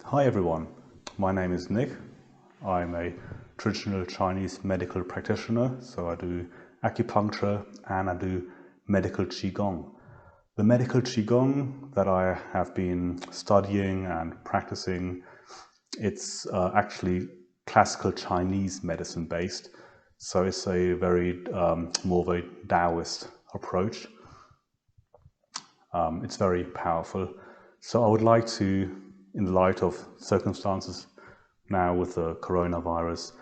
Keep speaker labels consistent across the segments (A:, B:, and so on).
A: Hi everyone, my name is Nick. I'm a traditional Chinese medical practitioner, so I do acupuncture and I do medical Qigong. The medical Qigong that I have been studying and practicing, it's actually classical Chinese medicine based, so it's a very more of a Taoist approach. It's very powerful. So I would like to, in the light of circumstances now with the coronavirus,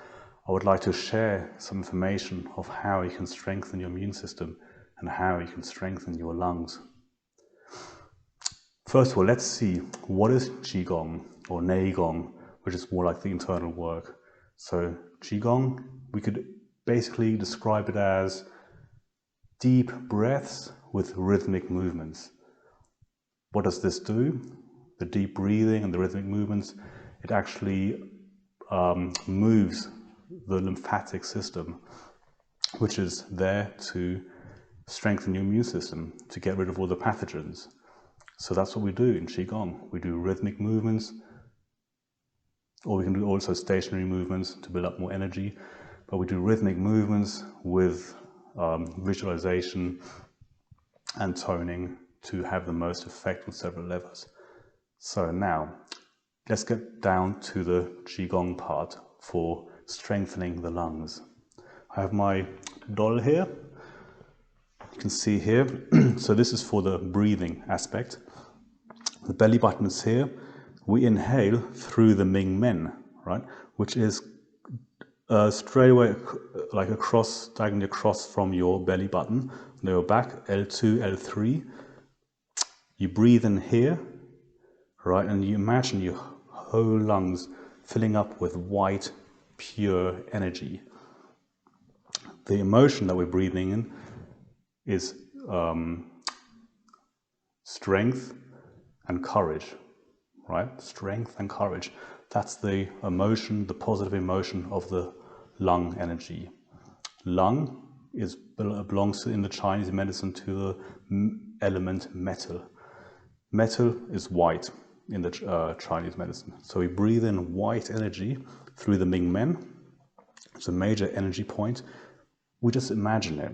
A: I would like to share some information of how you can strengthen your immune system and how you can strengthen your lungs. First of all, let's see, what is Qigong or Neigong, which is more like the internal work. So Qigong, we could basically describe it as deep breaths with rhythmic movements. What does this do? The deep breathing and the rhythmic movements, it actually moves the lymphatic system, which is there to strengthen your immune system, to get rid of all the pathogens. So that's what we do in Qigong. We do rhythmic movements, or we can do also stationary movements to build up more energy, but we do rhythmic movements with visualization and toning to have the most effect with several levels. So now, let's get down to the Qigong part for strengthening the lungs. I have my doll here. You can see here. So this is for the breathing aspect. The belly button is here. We inhale through the Ming Men, right? Which is straight away, like across, diagonally across from your belly button, lower back, L2, L3. You breathe in here, right, and you imagine your whole lungs filling up with white, pure energy. The emotion that we're breathing in is strength and courage, right? Strength and courage. That's the emotion, the positive emotion of the lung energy. Lung belongs in the Chinese medicine to the element metal. Metal is white in the Chinese medicine. So we breathe in white energy through the Ming Men. It's a major energy point. We just imagine it,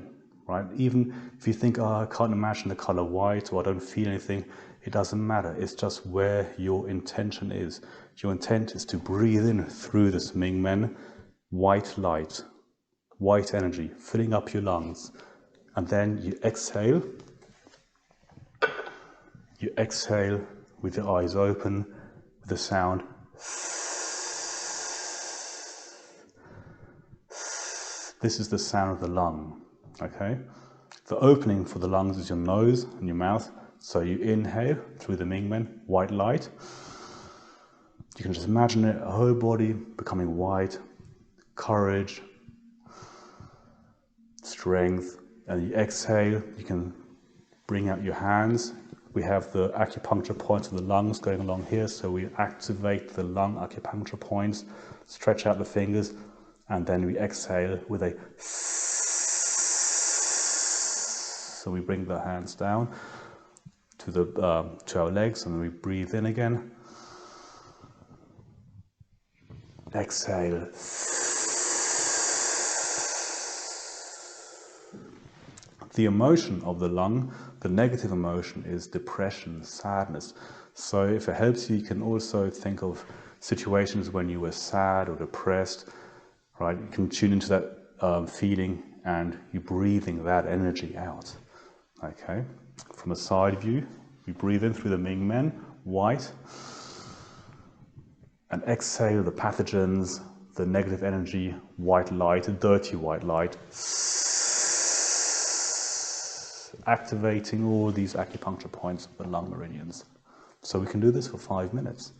A: right? Even if you think, oh, I can't imagine the color white, or I don't feel anything, it doesn't matter. It's just where your intention is. Your intent is to breathe in through this Ming Men, white light, white energy, filling up your lungs. And then you exhale. You exhale with your eyes open, with the sound. This is the sound of the lung, okay? The opening for the lungs is your nose and your mouth. So you inhale through the Ming Men, white light. You can just imagine it, a whole body becoming white, courage, strength. And you exhale, you can bring out your hands. We have the acupuncture points of the lungs going along here, so we activate the lung acupuncture points, stretch out the fingers, and then we exhale with a so we bring the hands down to our legs, and we breathe in again. Exhale. The emotion of the lung, the negative emotion, is depression, sadness. So if it helps you, you can also think of situations when you were sad or depressed, right? You can tune into that feeling and you're breathing that energy out, okay? From a side view, we breathe in through the Ming Men, white, and exhale the pathogens, the negative energy, white light, dirty white light, activating all these acupuncture points of the lung meridians. So we can do this for 5 minutes.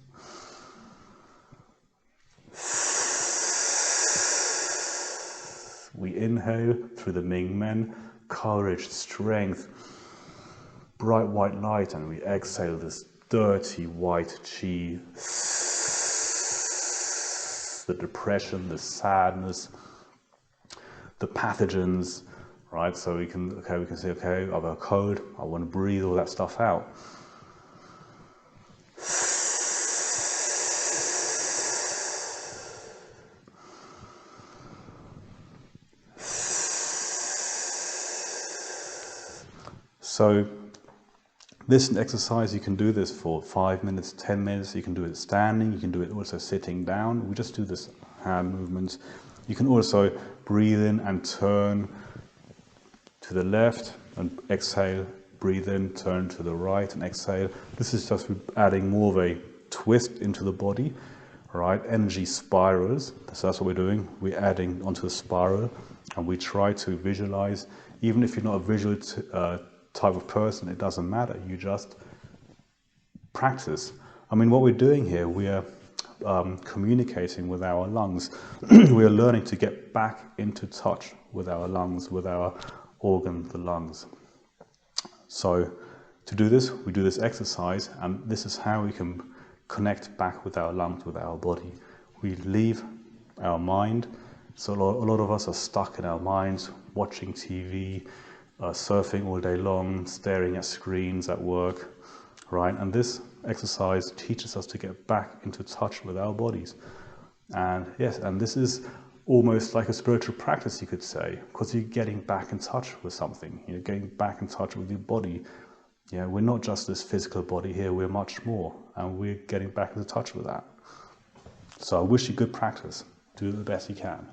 A: We inhale through the Ming Men, courage, strength, bright white light, and we exhale this dirty white chi, the depression, the sadness, the pathogens, right? So we can say, okay, I've got a cold, I want to breathe all that stuff out. So this exercise, you can do this for 5 minutes, 10 minutes. You can do it standing. You can do it also sitting down. We just do this hand movements. You can also breathe in and turn to the left and exhale. Breathe in, turn to the right and exhale. This is just adding more of a twist into the body, right? Energy spirals. So that's what we're doing. We're adding onto the spiral, and we try to visualize. Even if you're not a visual type of person, it doesn't matter. You just practice. I mean, what we're doing here, we are communicating with our lungs. We are learning to get back into touch with our lungs, with our organ, the lungs. So to do this, we do this exercise, and this is how we can connect back with our lungs, with our body. We leave our mind. So a lot of us are stuck in our minds, watching TV, surfing all day long, staring at screens at work, right? And this exercise teaches us to get back into touch with our bodies. And yes, and this is almost like a spiritual practice, you could say, because you're getting back in touch with something. You're getting back in touch with your body. Yeah, we're not just this physical body here, we're much more, and we're getting back into touch with that. So I wish you good practice. Do the best you can.